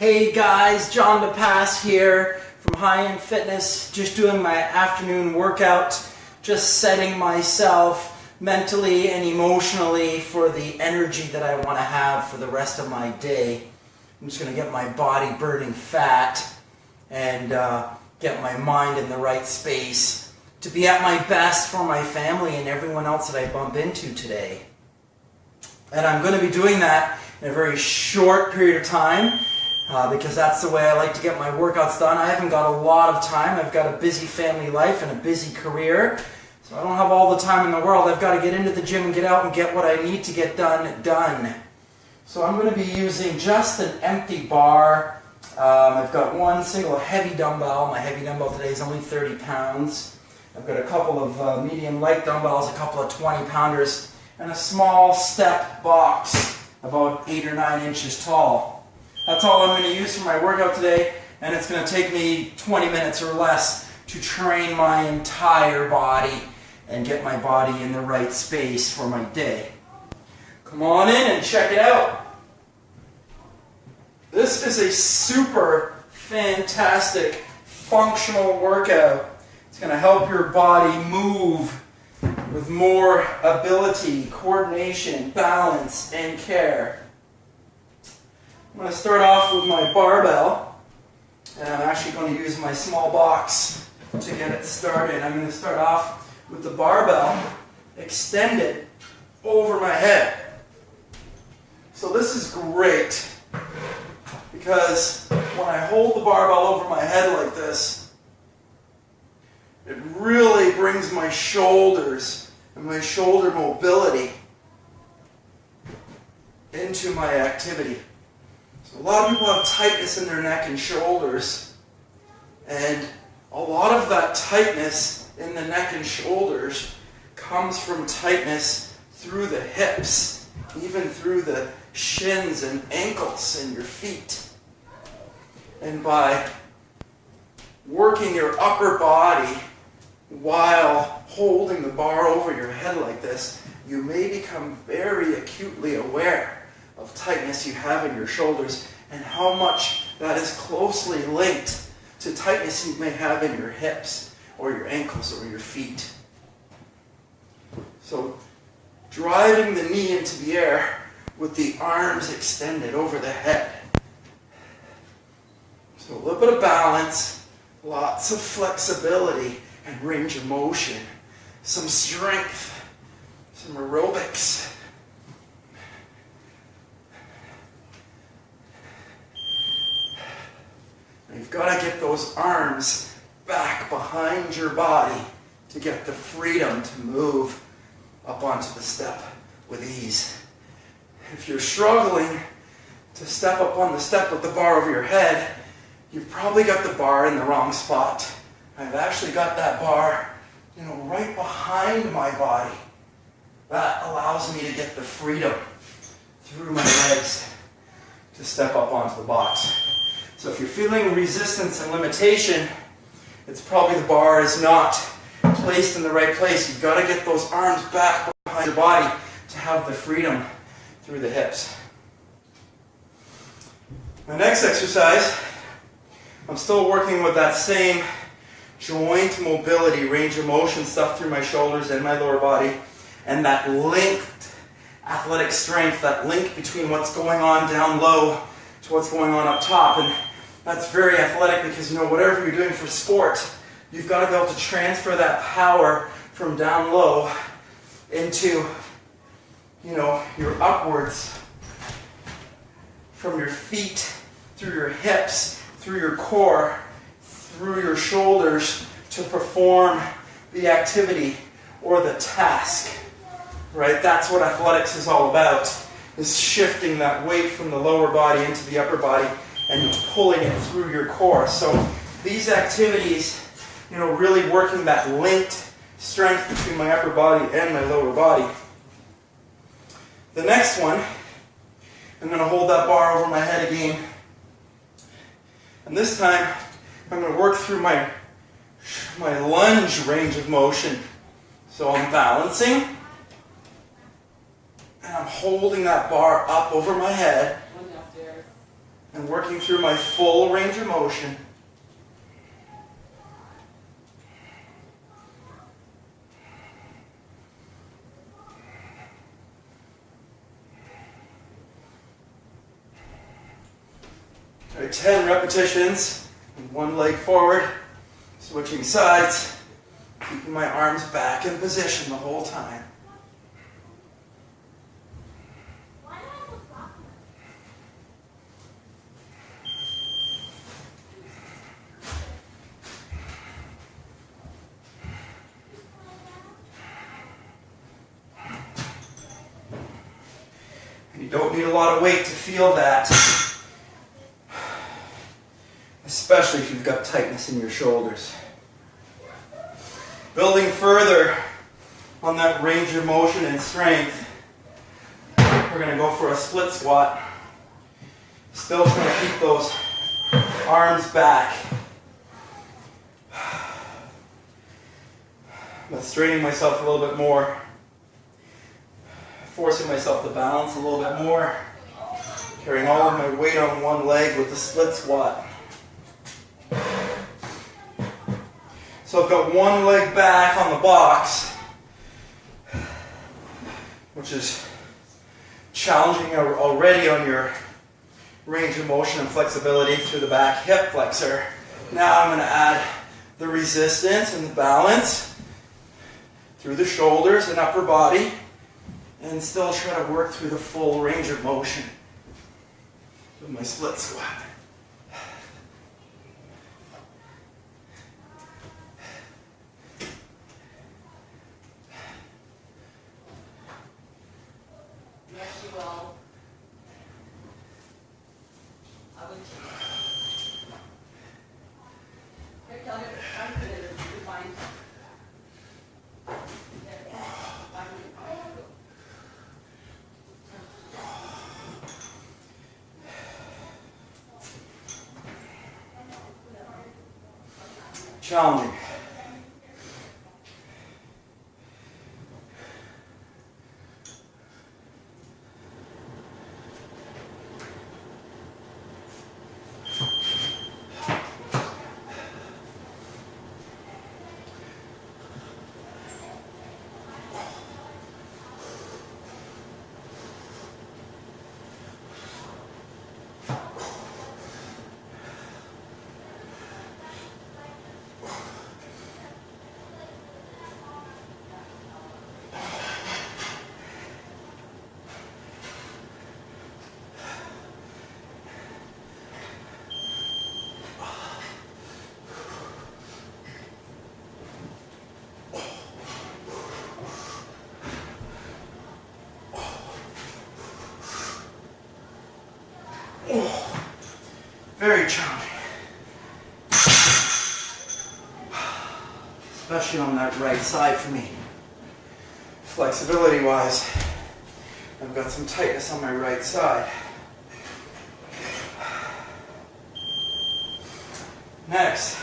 Hey guys, John DePass here from High End Fitness, just doing my afternoon workout, just setting myself mentally and emotionally for the energy that I want to have for the rest of my day. I'm just going to get my body burning fat and get my mind in the right space to be at my best for my family and everyone else that I bump into today. And I'm going to be doing that in a very short period of time because that's the way I like to get my workouts done. I haven't got a lot of time. I've got a busy family life and a busy career, so I don't have all the time in the world. I've got to get into the gym and get out and get what I need to get done. So I'm going to be using just an empty bar. I've got one single heavy dumbbell. My heavy dumbbell today is only 30 pounds. I've got a couple of medium light dumbbells, a couple of 20-pounders, and a small step box about 8 or 9 inches tall. That's all I'm going to use for my workout today, and it's going to take me 20 minutes or less to train my entire body and get my body in the right space for my day. Come on in and check it out. This is a super fantastic functional workout. It's going to help your body move with more ability, coordination, balance, and care. I'm going to start off with my barbell, and I'm actually going to use my small box to get it started. I'm going to start off with the barbell extended over my head. So this is great because when I hold the barbell over my head like this, it really brings my shoulders and my shoulder mobility into my activity. So a lot of people have tightness in their neck and shoulders, and a lot of that tightness in the neck and shoulders comes from tightness through the hips, even through the shins and ankles in your feet. And by working your upper body while holding the bar over your head like this, you may become very acutely aware of tightness you have in your shoulders and how much that is closely linked to tightness you may have in your hips or your ankles or your feet. So driving the knee into the air with the arms extended over the head. So a little bit of balance, lots of flexibility and range of motion, some strength, some aerobics. And you've got to get those arms back behind your body to get the freedom to move up onto the step with ease. If you're struggling to step up on the step with the bar over your head, you've probably got the bar in the wrong spot. I've actually got that bar, right behind my body. That allows me to get the freedom through my legs to step up onto the box. So if you're feeling resistance and limitation, it's probably the bar is not placed in the right place. You've got to get those arms back behind your body to have the freedom through the hips. My next exercise, I'm still working with that same joint mobility, range of motion stuff through my shoulders and my lower body, and that linked athletic strength, that link between what's going on down low to what's going on up top. And that's very athletic because, whatever you're doing for sport, you've got to be able to transfer that power from down low into, your upwards, from your feet, through your hips, through your core, through your shoulders to perform the activity or the task, right? That's what athletics is all about, is shifting that weight from the lower body into the upper body and pulling it through your core. So these activities, really working that linked strength between my upper body and my lower body. The next one, I'm going to hold that bar over my head again. And this time, I'm going to work through my lunge range of motion. So I'm balancing, and I'm holding that bar up over my head. and working through my full range of motion. All right, 10 repetitions, one leg forward, switching sides, keeping my arms back in position the whole time. You don't need a lot of weight to feel that, especially if you've got tightness in your shoulders. Building further on that range of motion and strength, we're going to go for a split squat. Still trying to keep those arms back, but straining myself a little bit more. Forcing myself to balance a little bit more. Carrying all of my weight on one leg with the split squat. So I've got one leg back on the box, which is challenging already on your range of motion and flexibility through the back hip flexor. Now I'm going to add the resistance and the balance through the shoulders and upper body, and still try to work through the full range of motion with my split squat. Yes, you will. I would. Here, tell me what time it is. You find. Challenging. Very challenging. Especially on that right side for me. Flexibility wise, I've got some tightness on my right side. Next,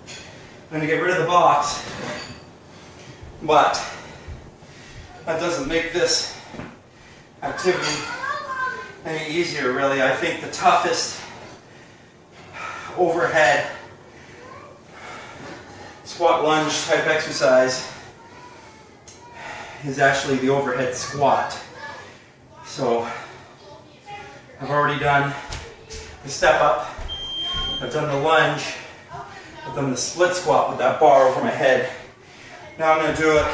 I'm going to get rid of the box, but that doesn't make this activity any easier really. I think the toughest overhead squat lunge type exercise is actually the overhead squat. So I've already done the step up, I've done the lunge, I've done the split squat with that bar over my head. Now I'm going to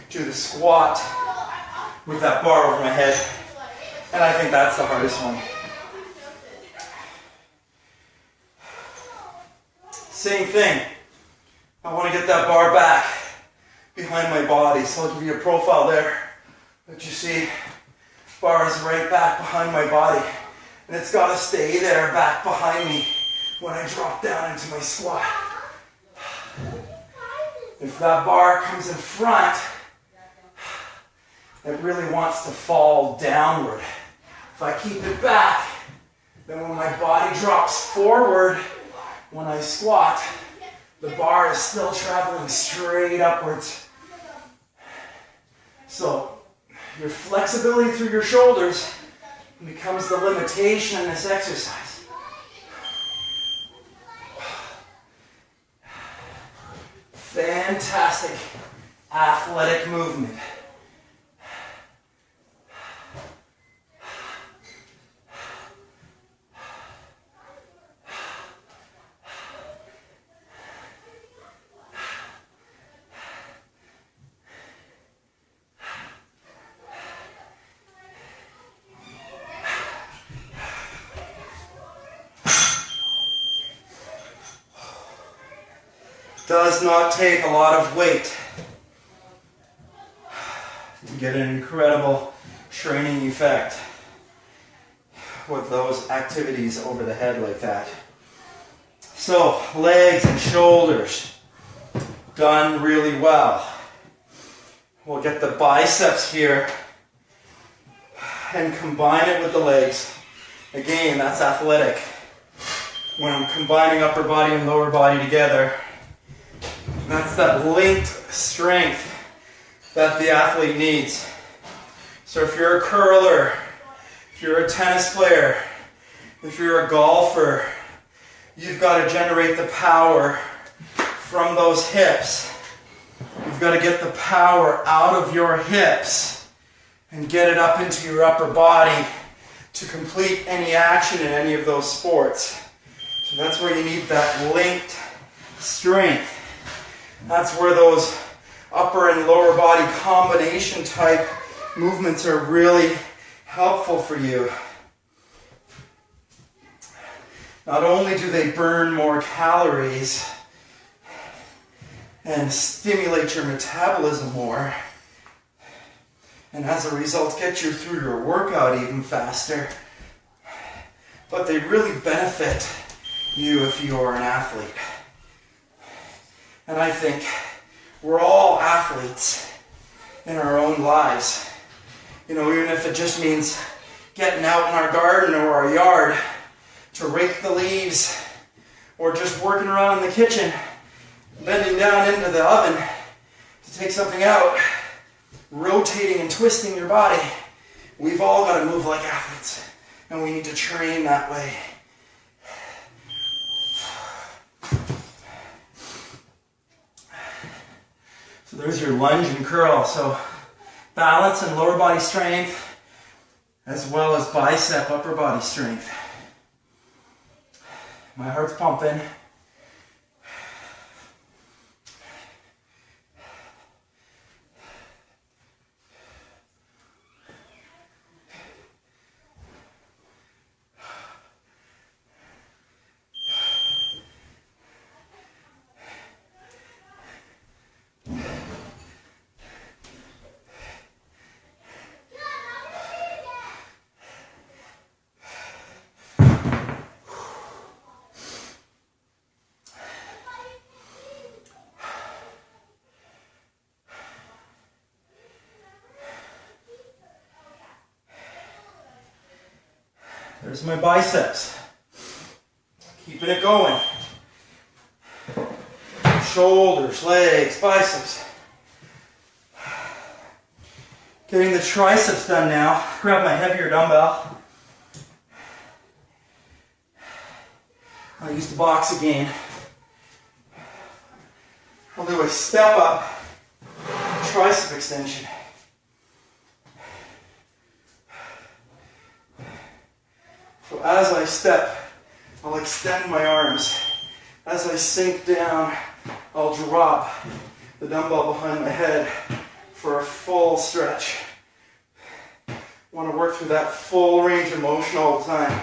do the squat with that bar over my head, and I think that's the hardest one. Same thing. I want to get that bar back behind my body. So I'll give you a profile there. But you see, bar is right back behind my body. And it's got to stay there back behind me when I drop down into my squat. If that bar comes in front, it really wants to fall downward. If I keep it back, then when my body drops forward, when I squat, the bar is still traveling straight upwards. So your flexibility through your shoulders becomes the limitation in this exercise. Fantastic athletic movement. Does not take a lot of weight to get an incredible training effect with those activities over the head like that. So, legs and shoulders done really well. We'll get the biceps here and combine it with the legs. Again, that's athletic. When I'm combining upper body and lower body together, that's that linked strength that the athlete needs. So if you're a curler, if you're a tennis player, if you're a golfer, you've got to generate the power from those hips. You've got to get the power out of your hips and get it up into your upper body to complete any action in any of those sports. So that's where you need that linked strength. That's where those upper and lower body combination type movements are really helpful for you. Not only do they burn more calories and stimulate your metabolism more, and as a result get you through your workout even faster, but they really benefit you if you are an athlete. And I think we're all athletes in our own lives. You know, even if it just means getting out in our garden or our yard to rake the leaves, or just working around in the kitchen, bending down into the oven to take something out, rotating and twisting your body. We've all got to move like athletes, and we need to train that way. So there's your lunge and curl. So balance and lower body strength, as well as bicep upper body strength. My heart's pumping. There's my biceps. Keeping it going. Shoulders, legs, biceps. Getting the triceps done now. Grab my heavier dumbbell. I'll use the box again. I'll do a step up tricep extension. So as I step, I'll extend my arms. As I sink down, I'll drop the dumbbell behind my head for a full stretch. Want to work through that full range of motion all the time.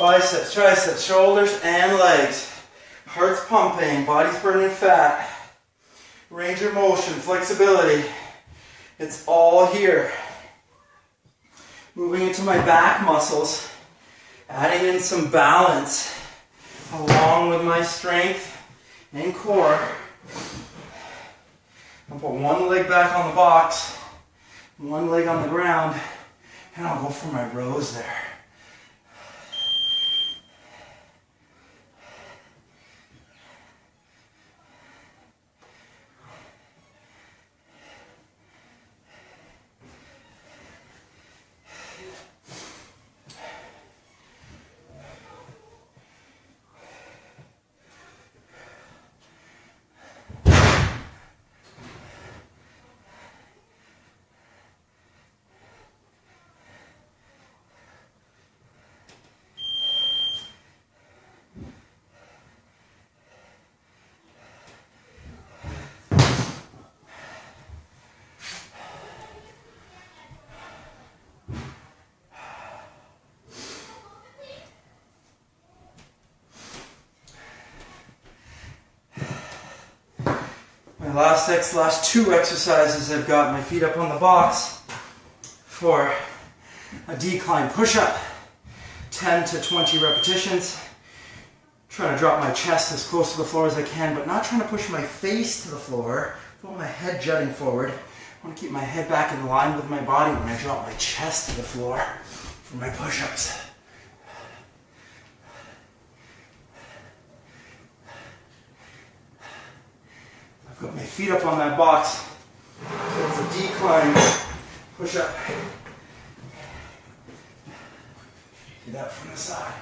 Biceps, triceps, shoulders, and legs. Heart's pumping, body's burning fat. Range of motion, flexibility. It's all here. Moving into my back muscles. Adding in some balance along with my strength and core. I'll put one leg back on the box, one leg on the ground, and I'll go for my rows there. Last two exercises, I've got my feet up on the box for a decline push-up, 10 to 20 repetitions. Trying to drop my chest as close to the floor as I can, but not trying to push my face to the floor. I want my head jutting forward. I want to keep my head back in line with my body when I drop my chest to the floor for my push-ups. Got my feet up on that box. So it's a decline push up. Do that from the side.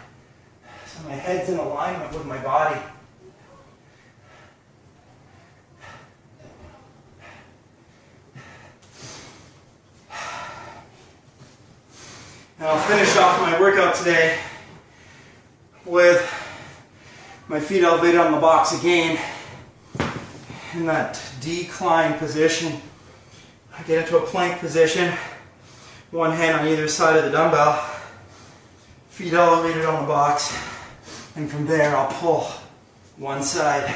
So my head's in alignment with my body. And I'll finish off my workout today with my feet elevated on the box again. In that decline position, I get into a plank position, one hand on either side of the dumbbell, feet elevated on the box, and from there I'll pull one side,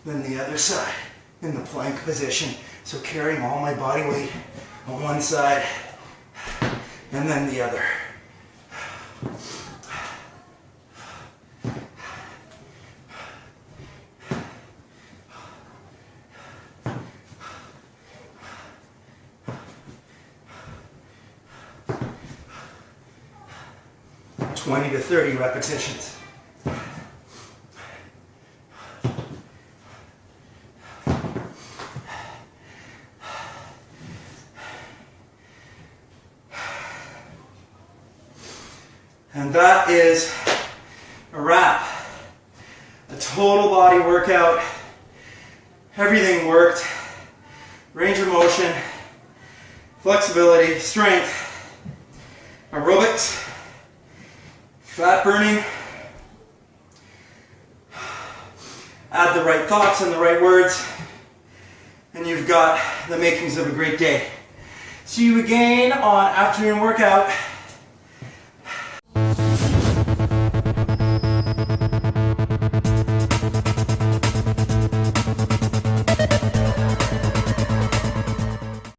then the other side in the plank position. So carrying all my body weight on one side, and then the other. 20 to 30 repetitions. And that is a wrap. A total body workout. Everything worked. Range of motion, flexibility, strength, aerobics, fat burning. Add the right thoughts and the right words, and you've got the makings of a great day. See you again on afternoon workout.